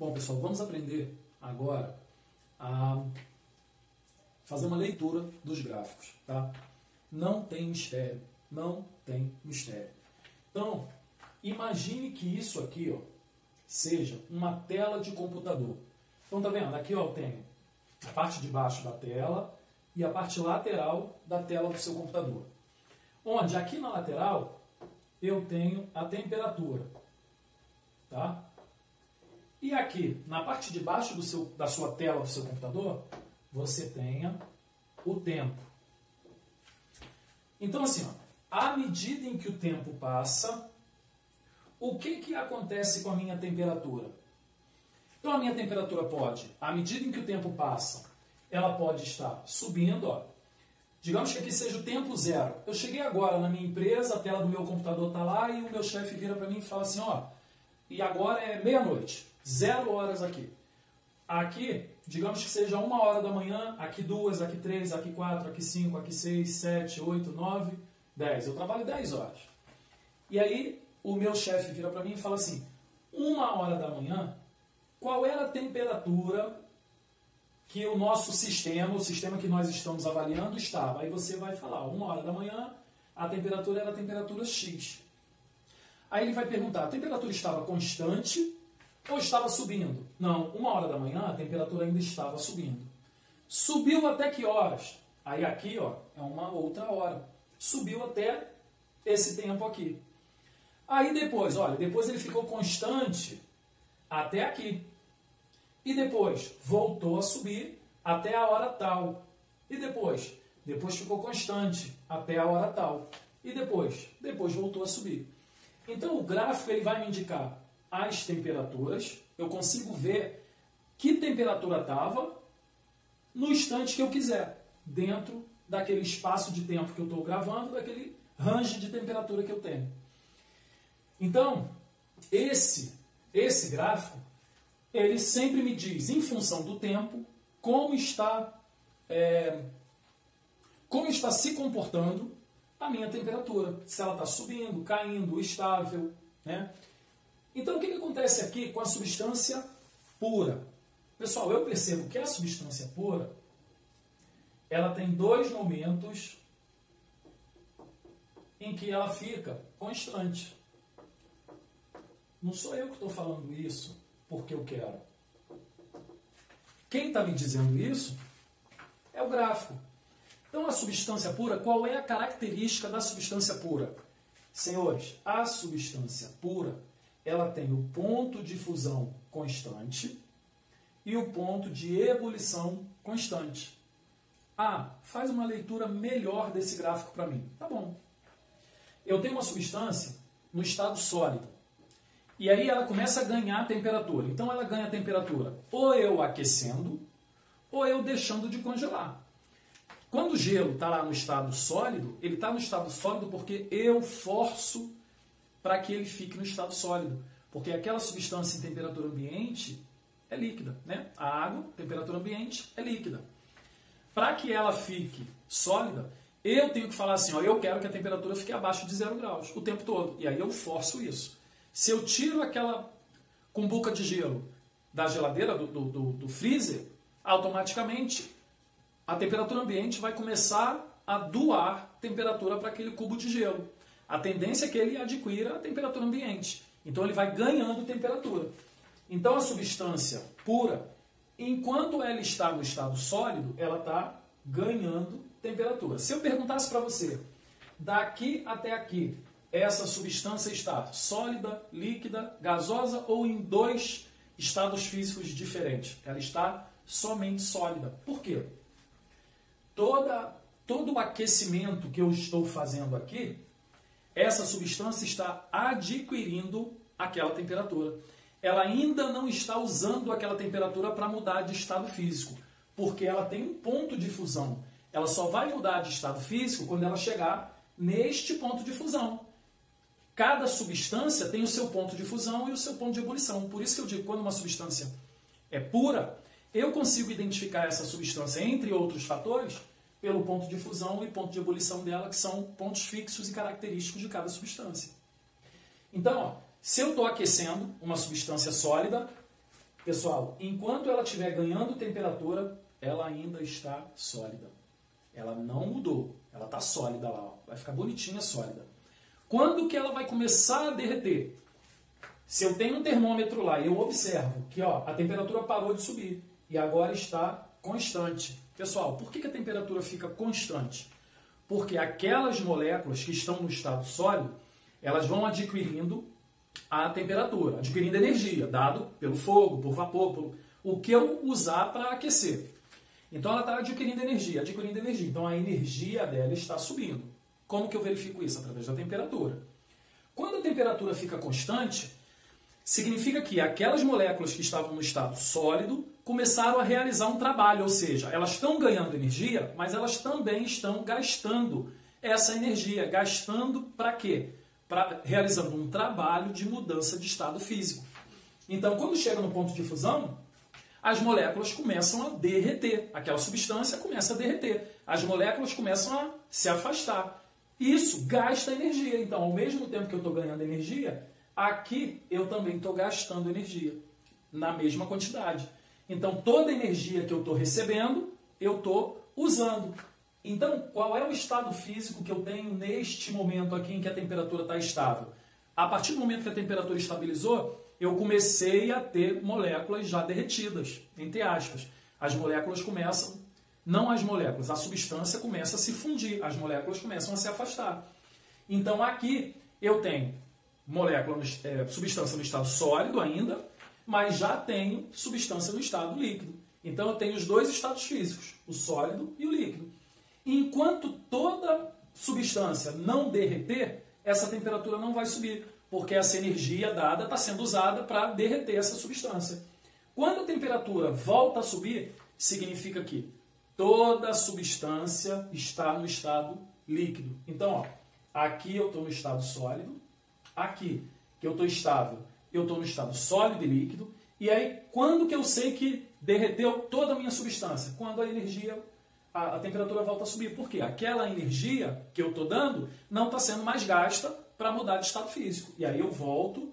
Bom, pessoal, vamos aprender agora a fazer uma leitura dos gráficos, tá? Não tem mistério, não tem mistério. Então, imagine que isso aqui, ó, seja uma tela de computador. Então, tá vendo? Aqui, ó, eu tenho a parte de baixo da tela e a parte lateral da tela do seu computador. Onde aqui na lateral eu tenho a temperatura, tá? E aqui, na parte de baixo da sua tela do seu computador, você tenha o tempo. Então, assim, ó, à medida em que o tempo passa, o que acontece com a minha temperatura? Então, a minha temperatura pode, à medida em que o tempo passa, ela pode estar subindo, ó. Digamos que aqui seja o tempo zero. Eu cheguei agora na minha empresa, a tela do meu computador está lá e o meu chefe vira para mim e fala assim, ó, e agora é meia-noite, 0 horas aqui. Aqui, digamos que seja 1 hora da manhã, aqui 2, aqui 3, aqui 4, aqui 5, aqui 6, 7, 8, 9, 10. Eu trabalho 10 horas. E aí, o meu chefe vira para mim e fala assim, 1 hora da manhã, qual era a temperatura que o nosso sistema, o sistema que nós estamos avaliando, estava? Aí você vai falar, 1 hora da manhã, a temperatura era a temperatura X. Aí ele vai perguntar, a temperatura estava constante ou estava subindo? Não, 1 hora da manhã a temperatura ainda estava subindo. Subiu até que horas? Aí aqui, ó, é uma outra hora. Subiu até esse tempo aqui. Aí depois, olha, depois ele ficou constante até aqui. E depois voltou a subir até a hora tal. E depois ficou constante até a hora tal. E depois voltou a subir. Então o gráfico ele vai me indicar as temperaturas. Eu consigo ver que temperatura estava no instante que eu quiser, dentro daquele espaço de tempo que eu estou gravando, daquele range de temperatura que eu tenho. Então, esse gráfico, ele sempre me diz, em função do tempo, como está se comportando a minha temperatura. Se ela está subindo, caindo, estável, né? Então, o que acontece aqui com a substância pura? Pessoal, eu percebo que a substância pura, ela tem 2 momentos em que ela fica constante. Não sou eu que estou falando isso porque eu quero. Quem está me dizendo isso é o gráfico. Então, a substância pura, qual é a característica da substância pura? Senhores, a substância pura, ela tem o ponto de fusão constante e o ponto de ebulição constante. Ah, faz uma leitura melhor desse gráfico para mim. Tá bom. Eu tenho uma substância no estado sólido. E aí ela começa a ganhar temperatura. Então ela ganha temperatura ou eu aquecendo ou eu deixando de congelar. Quando o gelo está lá no estado sólido, ele está no estado sólido porque eu forço para que ele fique no estado sólido. Porque aquela substância em temperatura ambiente é líquida, né? A água, temperatura ambiente, é líquida. Para que ela fique sólida, eu tenho que falar assim, ó, eu quero que a temperatura fique abaixo de 0 graus o tempo todo. E aí eu forço isso. Se eu tiro aquela cumbuca de gelo da geladeira, do freezer, automaticamente a temperatura ambiente vai começar a doar temperatura para aquele cubo de gelo. A tendência é que ele adquira a temperatura ambiente. Então ele vai ganhando temperatura. Então a substância pura, enquanto ela está no estado sólido, ela está ganhando temperatura. Se eu perguntasse para você, daqui até aqui, essa substância está sólida, líquida, gasosa ou em 2 estados físicos diferentes? Ela está somente sólida. Por quê? Todo o aquecimento que eu estou fazendo aqui, essa substância está adquirindo aquela temperatura. Ela ainda não está usando aquela temperatura para mudar de estado físico, porque ela tem um ponto de fusão. Ela só vai mudar de estado físico quando ela chegar neste ponto de fusão. Cada substância tem o seu ponto de fusão e o seu ponto de ebulição. Por isso que eu digo, quando uma substância é pura, eu consigo identificar essa substância, entre outros fatores, pelo ponto de fusão e ponto de ebulição dela, que são pontos fixos e característicos de cada substância. Então, ó, se eu estou aquecendo uma substância sólida, Pessoal, enquanto ela estiver ganhando temperatura, ela ainda está sólida. Ela não mudou. Ela está sólida lá, ó. Vai ficar bonitinha, sólida. Quando que ela vai começar a derreter? Se eu tenho um termômetro lá e eu observo que ó, a temperatura parou de subir e agora está constante. Pessoal, por que a temperatura fica constante? Porque aquelas moléculas que estão no estado sólido, elas vão adquirindo a temperatura, adquirindo energia, dado pelo fogo, por vapor, por o que eu usar para aquecer. Então ela está adquirindo energia. Então a energia dela está subindo. Como que eu verifico isso? Através da temperatura. Quando a temperatura fica constante, significa que aquelas moléculas que estavam no estado sólido começaram a realizar um trabalho, ou seja, elas estão ganhando energia, mas elas também estão gastando essa energia. Gastando para quê? Realizando um trabalho de mudança de estado físico. Então, quando chega no ponto de fusão, as moléculas começam a derreter. Aquela substância começa a derreter. As moléculas começam a se afastar. Isso gasta energia. Então, ao mesmo tempo que eu estou ganhando energia, aqui eu também estou gastando energia, na mesma quantidade. Então, toda a energia que eu estou recebendo, eu estou usando. Então, qual é o estado físico que eu tenho neste momento aqui em que a temperatura está estável? A partir do momento que a temperatura estabilizou, eu comecei a ter moléculas já derretidas, entre aspas. As moléculas começam, não as moléculas, a substância começa a se fundir, as moléculas começam a se afastar. Então, aqui eu tenho substância no estado sólido ainda, mas já tenho substância no estado líquido. Então, eu tenho os dois estados físicos, o sólido e o líquido. Enquanto toda substância não derreter, essa temperatura não vai subir, porque essa energia dada está sendo usada para derreter essa substância. Quando a temperatura volta a subir, significa que toda a substância está no estado líquido. Então, ó, aqui eu estou no estado sólido, aqui que eu estou estável, eu estou no estado sólido e líquido, e aí quando que eu sei que derreteu toda a minha substância? Quando a energia, a temperatura volta a subir. Por quê? Aquela energia que eu estou dando não está sendo mais gasta para mudar de estado físico. E aí eu volto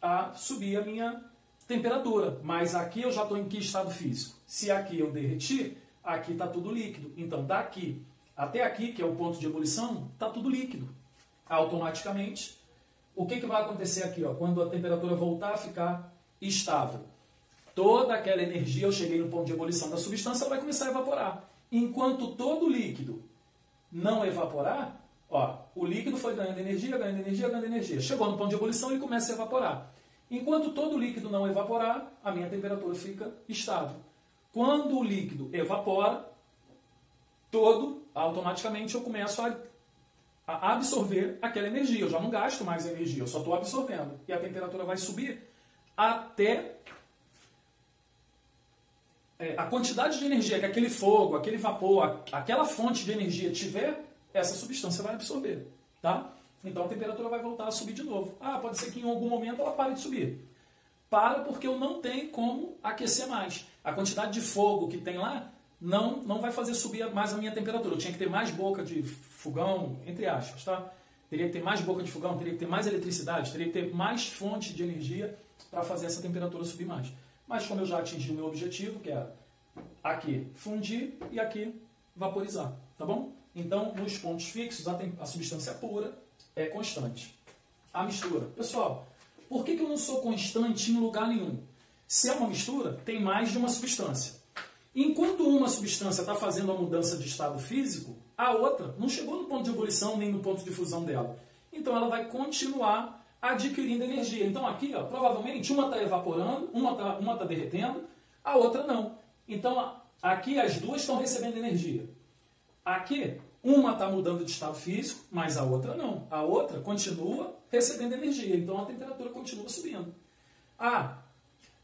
a subir a minha temperatura. Mas aqui eu já estou em que estado físico? Se aqui eu derreti, aqui está tudo líquido. Então daqui até aqui, que é o ponto de ebulição, está tudo líquido. Automaticamente, o que vai acontecer aqui? Ó, quando a temperatura voltar a ficar estável? Toda aquela energia, eu cheguei no ponto de ebulição da substância, ela vai começar a evaporar. Enquanto todo líquido não evaporar, ó, o líquido foi ganhando energia, ganhando energia, ganhando energia. Chegou no ponto de ebulição, ele começa a evaporar. Enquanto todo líquido não evaporar, a minha temperatura fica estável. Quando o líquido evapora, automaticamente eu começo a absorver aquela energia. Eu já não gasto mais energia, eu só estou absorvendo. E a temperatura vai subir até a quantidade de energia que aquele fogo, aquele vapor, aquela fonte de energia tiver, essa substância vai absorver. Tá? Então a temperatura vai voltar a subir de novo. Ah, pode ser que em algum momento ela pare de subir. Para porque eu não tenho como aquecer mais. A quantidade de fogo que tem lá não vai fazer subir mais a minha temperatura. Eu tinha que ter mais boca de fogão, entre aspas, tá? Teria que ter mais boca de fogão, teria que ter mais eletricidade, teria que ter mais fonte de energia para fazer essa temperatura subir mais. Mas como eu já atingi o meu objetivo, que é aqui fundir e aqui vaporizar, tá bom? Então, nos pontos fixos, a substância pura é constante. A mistura. Pessoal, por que eu não sou constante em lugar nenhum? Se é uma mistura, tem mais de uma substância. Enquanto uma substância está fazendo a mudança de estado físico, a outra não chegou no ponto de ebulição nem no ponto de fusão dela. Então ela vai continuar adquirindo energia. Então aqui, ó, provavelmente, uma está evaporando, uma está derretendo, a outra não. Então aqui as duas estão recebendo energia. Aqui, uma está mudando de estado físico, mas a outra não. A outra continua recebendo energia, então a temperatura continua subindo.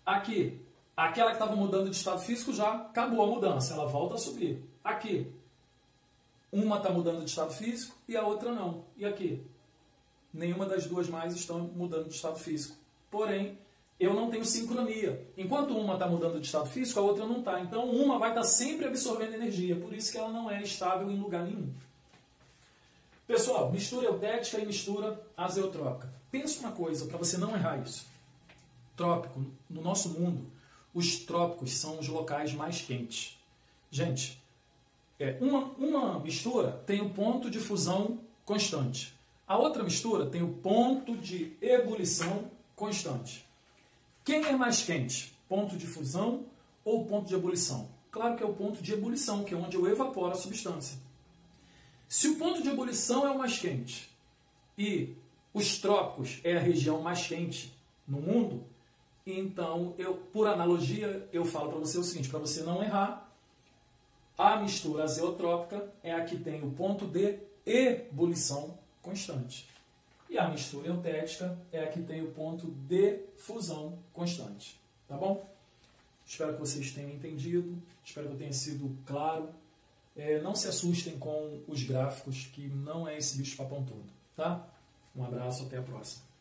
Aqui, aquela que estava mudando de estado físico já acabou a mudança, ela volta a subir. Aqui, uma está mudando de estado físico e a outra não. E aqui? Nenhuma das duas mais estão mudando de estado físico. Porém, eu não tenho sincronia. Enquanto uma está mudando de estado físico, a outra não está. Então, uma vai estar sempre absorvendo energia. Por isso que ela não é estável em lugar nenhum. Pessoal, mistura eutética e mistura azeotrópica. Pensa uma coisa, para você não errar isso. Trópico, no nosso mundo, os trópicos são os locais mais quentes. Gente, uma mistura tem o ponto de fusão constante. A outra mistura tem o ponto de ebulição constante. Quem é mais quente? Ponto de fusão ou ponto de ebulição? Claro que é o ponto de ebulição, que é onde eu evaporo a substância. Se o ponto de ebulição é o mais quente e os trópicos é a região mais quente no mundo, então, por analogia, eu falo para você o seguinte, para você não errar, a mistura azeotrópica é a que tem o ponto de ebulição constante. E a mistura eutética é a que tem o ponto de fusão constante. Tá bom? Espero que vocês tenham entendido, espero que eu tenha sido claro. Não se assustem com os gráficos, que não é esse bicho-papão todo. Tá? Um abraço, até a próxima.